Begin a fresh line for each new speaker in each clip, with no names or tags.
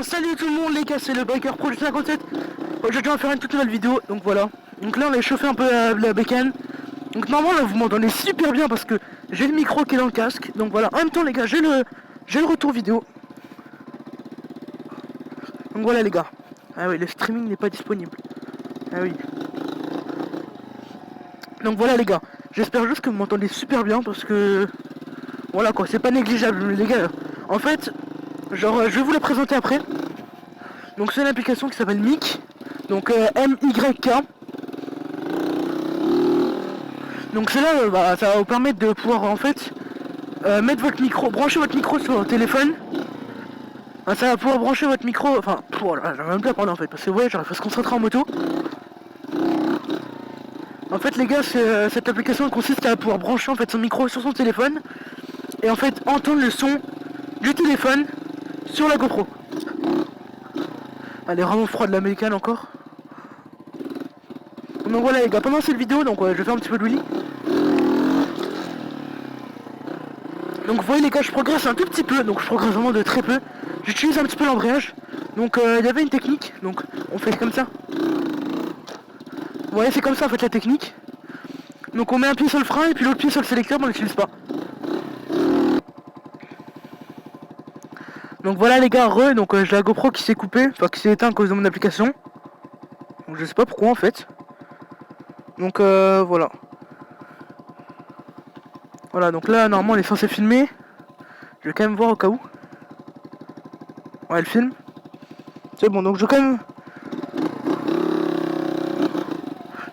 bien, salut tout le monde les gars, c'est le Biker Pro 57. Aujourd'hui on va faire une toute nouvelle vidéo, donc voilà. Donc là on a chauffé un peu la bécane. Donc normalement là vous m'entendez super bien parce que j'ai le micro qui est dans le casque. Donc voilà, en même temps les gars, j'ai le retour vidéo. Donc voilà les gars. Ah oui, le streaming n'est pas disponible. Ah oui. Donc voilà les gars, j'espère juste que vous m'entendez super bien parce que... Voilà quoi, c'est pas négligeable les gars. En fait, genre je vais vous la présenter après. Donc c'est une application qui s'appelle Myk. Donc MYK. Donc c'est là, bah, ça va vous permettre de pouvoir en fait mettre votre micro, brancher votre micro sur votre téléphone. Enfin, ça va pouvoir brancher votre micro, enfin, voilà, j'arrive même plus à parler en fait, parce que ouais, j'arrive à se concentrer en moto. En fait les gars, cette application consiste à pouvoir brancher en fait son micro sur son téléphone et en fait entendre le son du téléphone sur la GoPro. Elle est vraiment froide la mécane encore. Donc voilà les gars, pendant cette vidéo, donc je vais faire un petit peu de wheelie. Donc vous voyez les gars, je progresse un tout petit peu, donc je progresse vraiment de très peu. J'utilise un petit peu l'embrayage. Donc il y avait une technique, donc on fait comme ça. Vous voyez, c'est comme ça en fait la technique. Donc on met un pied sur le frein et puis l'autre pied sur le sélecteur, mais on l'utilise pas. Donc voilà les gars, donc j'ai la GoPro qui s'est coupée, enfin qui s'est éteinte à cause de mon application. Donc je sais pas pourquoi en fait. Donc voilà. Voilà, donc là normalement elle est censée filmer. Je vais quand même voir au cas où. Ouais, elle filme. C'est bon, donc je vais quand même...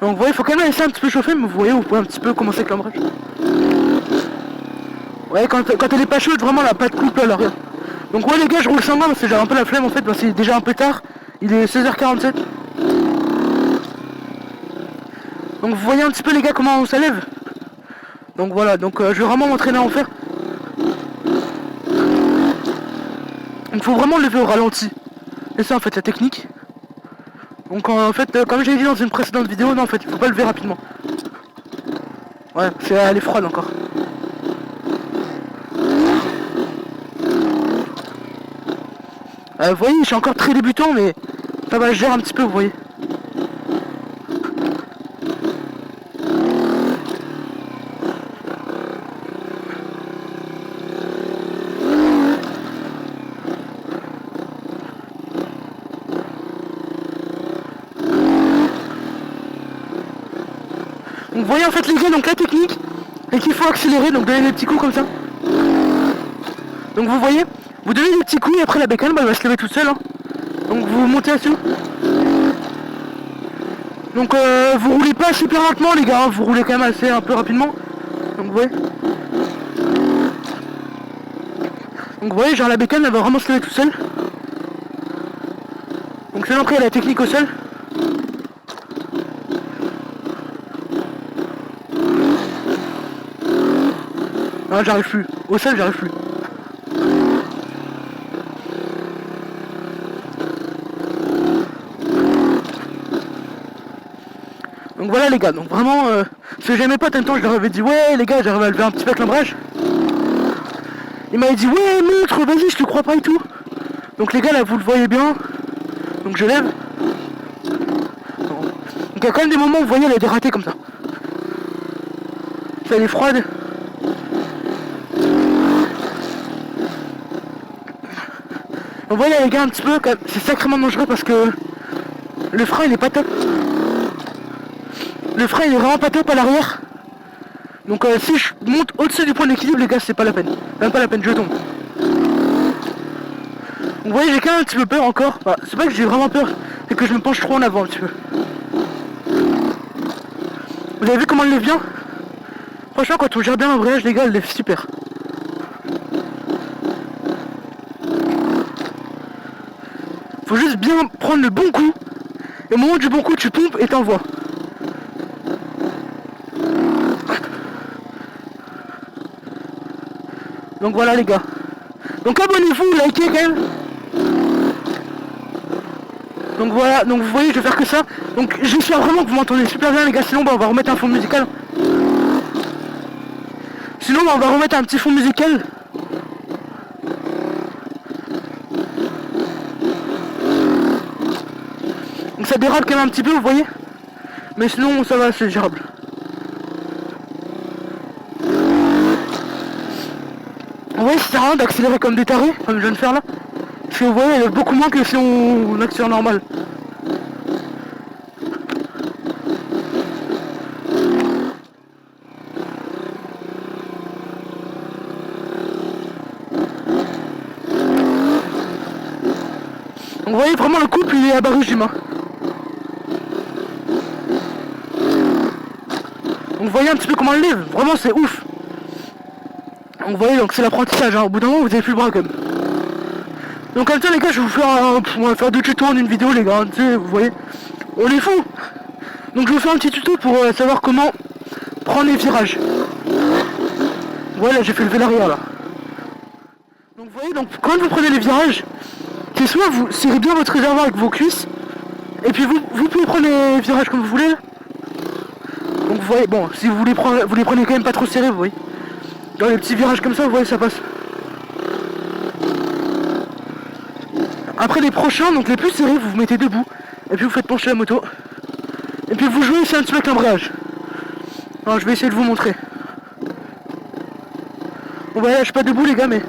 Donc vous voyez, il faut quand même la laisser un petit peu chauffer, mais vous voyez, vous pouvez un petit peu commencer avec l'embrayage. Ouais, quand elle est pas chaude, vraiment elle a pas de couple à l'arrière. Donc ouais les gars, je roule sans gants parce que j'ai un peu la flemme en fait, parce que c'est déjà un peu tard. Il est 16h47. Donc vous voyez un petit peu les gars comment ça lève. Donc voilà, donc je vais vraiment m'entraîner à en faire. Donc faut vraiment lever au ralenti. C'est ça en fait la technique. Donc en fait, comme j'ai dit dans une précédente vidéo, non en fait il faut pas lever rapidement. Ouais, elle est froide encore. Vous voyez, je suis encore très débutant, mais ça va, je gère un petit peu, vous voyez. Donc vous voyez en fait les gars, donc la technique, et qu'il faut accélérer, donc donner des petits coups comme ça. Donc vous voyez, vous donnez des petits coups et après la bécane, bah, elle va se lever toute seule. Hein. Donc vous montez là-dessus. Donc vous roulez pas super lentement les gars, hein. Vous roulez quand même assez un peu rapidement. Donc vous voyez. Donc vous voyez, genre la bécane elle va vraiment se lever toute seule. Donc c'est l'entrée à la technique au sol. Non, j'arrive plus. Au sol, j'arrive plus. Donc voilà les gars, donc vraiment, ce que j'aimais pas tant temps, je leur avais dit ouais les gars, j'arrive à lever un petit peu avec l'embrayage. Il m'avait dit ouais montre, vas-y, je te crois pas et tout. Donc les gars là vous le voyez bien. Donc je lève. Donc il y a quand même des moments où vous voyez elle a des ratés comme ça. Ça elle est froide. Donc voilà les gars un petit peu, c'est sacrément dangereux parce que le frein il est pas top. Le frein il est vraiment pas top à l'arrière. Donc si je monte au-dessus du point d'équilibre les gars c'est pas la peine. Même pas la peine, je tombe. Vous voyez j'ai quand même un petit peu peur encore. Enfin, c'est pas que j'ai vraiment peur, c'est que je me penche trop en avant un petit peu. Vous avez vu comment elle lève bien? Franchement quand on gère bien l'embrayage les gars elle lève super. Faut juste bien prendre le bon coup. Et au moment du bon coup tu pompes et t'envoies. Donc voilà les gars. Donc abonnez-vous, likez quand même. Donc voilà, donc vous voyez je vais faire que ça. Donc j'espère vraiment que vous m'entendez super bien les gars. Sinon bah, on va remettre un fond musical. Sinon bah, on va remettre un petit fond musical. ça dérape quand même un petit peu, vous voyez. Mais sinon ça va, c'est gérable. Vous voyez, ça sert à rien d'accélérer comme des tarés, comme je viens de faire là. Parce que vous voyez, il y a beaucoup moins que si on accélère normal. Donc vous voyez vraiment le couple il est à barrage d'humain. Donc vous voyez un petit peu comment elle lève, vraiment c'est ouf. Donc vous voyez, donc c'est l'apprentissage, hein. Au bout d'un moment vous avez plus le bras quand même. Donc comme ça les gars, je vais vous faire deux tutos en une vidéo les gars, tu sais, vous voyez. On est fou. Donc je vais vous faire un petit tuto pour savoir comment prendre les virages. Voilà, j'ai fait lever l'arrière là. Donc vous voyez, donc quand vous prenez les virages, c'est soit vous serrez bien votre réservoir avec vos cuisses, et puis vous pouvez prendre les virages comme vous voulez. Donc vous voyez, bon, si vous les prenez quand même pas trop serrés, vous voyez. Dans les petits virages comme ça, vous voyez, ça passe. Après les prochains, donc les plus serrés, vous vous mettez debout, et puis vous faites pencher la moto. Et puis vous jouez aussi un petit peu avec l'embrayage. Alors je vais essayer de vous montrer. Bon bah là, je suis pas debout les gars, mais...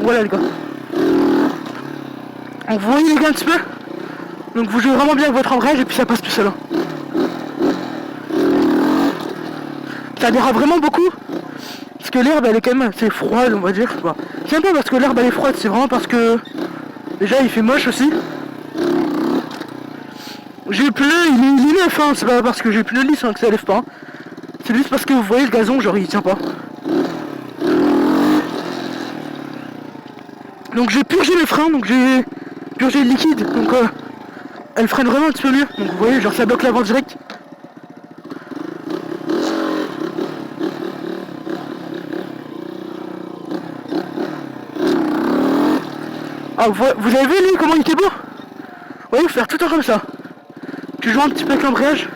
Voilà les gars. Donc vous voyez les gars un petit peu. Donc vous jouez vraiment bien avec votre embrayage et puis ça passe tout seul. Hein. Ça dérape vraiment beaucoup. Parce que l'herbe elle est quand même assez froide on va dire. Bon. C'est un peu parce que l'herbe elle est froide, c'est vraiment parce que... Déjà il fait moche aussi. J'ai le pneu, il est neuf hein. C'est pas parce que j'ai le pneu lisse hein, que ça lève pas. Hein. C'est juste parce que vous voyez le gazon genre il tient pas. Donc j'ai purgé les freins, donc j'ai purgé le liquide, donc elle freine vraiment un petit peu mieux. Donc vous voyez, genre ça bloque l'avant direct. Ah vous avez vu lui comment il était beau? Vous voyez, faire tout le temps comme ça. Tu joues un petit peu avec l'embrayage.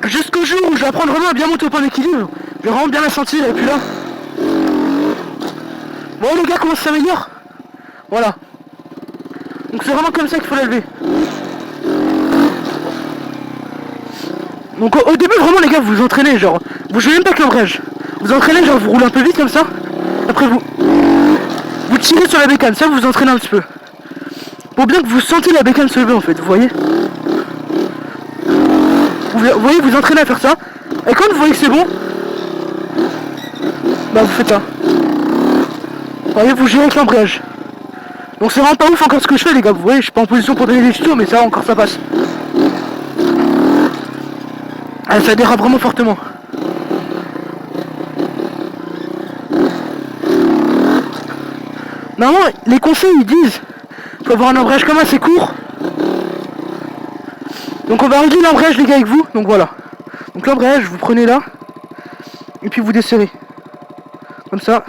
Jusqu'au jour où je vais apprendre vraiment à bien monter au point d'équilibre. Je vais vraiment bien la sentir et puis là. Bon les gars, comment ça s'améliore? Voilà. Donc c'est vraiment comme ça qu'il faut la lever. Donc au début vraiment les gars vous vous entraînez genre. Vous jouez même pas avec l'embrayage. Vous entraînez genre vous roulez un peu vite comme ça. Après vous tirez sur la bécane, ça vous vous entraînez un petit peu. Pour bien que vous sentez la bécane se lever en fait, vous voyez. Vous voyez, vous entraînez à faire ça. Et quand vous voyez que c'est bon, bah vous faites ça. Vous voyez, vous gérez avec l'embrayage. Donc c'est vraiment pas ouf encore ce que je fais les gars, vous voyez, je suis pas en position pour donner des tutos mais ça encore ça passe. Ah, ça dérape vraiment fortement. Normalement, les conseils ils disent faut avoir un embrayage comme assez court. Donc on va régler l'embrayage les gars avec vous, donc voilà. Donc l'embrayage vous prenez là, et puis vous desserrez. Comme ça.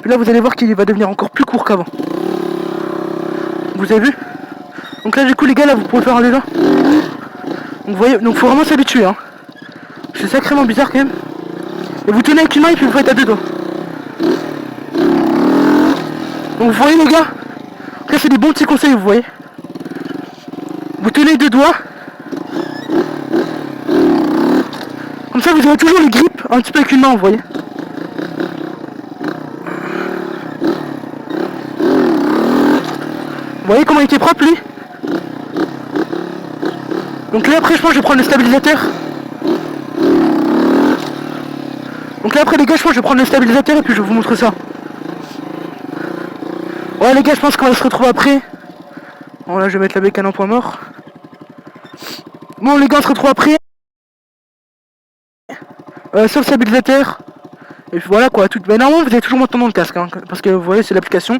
Puis là vous allez voir qu'il va devenir encore plus court qu'avant. Vous avez vu? Donc là du coup les gars là vous pouvez le faire déjà. Donc vous voyez, donc faut vraiment s'habituer hein. C'est sacrément bizarre quand même. Et vous tenez avec une main et puis vous faites à deux doigts. Donc vous voyez les gars, là c'est des bons petits conseils vous voyez. Vous tenez deux doigts. Comme ça vous avez toujours les grippes un petit peu avec une main vous voyez. Vous voyez comment il était propre lui. Donc là après je pense que je vais prendre le stabilisateur. Donc là après les gars je pense que je vais prendre le stabilisateur et puis je vais vous montrer ça. Ouais les gars je pense qu'on va se retrouver après. Bon là je vais mettre la bécane en point mort. Bon les gars on se retrouve après. Sur le stabilisateur. Et puis voilà quoi, tout. Mais normalement vous avez toujours maintenant dans le casque hein, parce que vous voyez c'est l'application.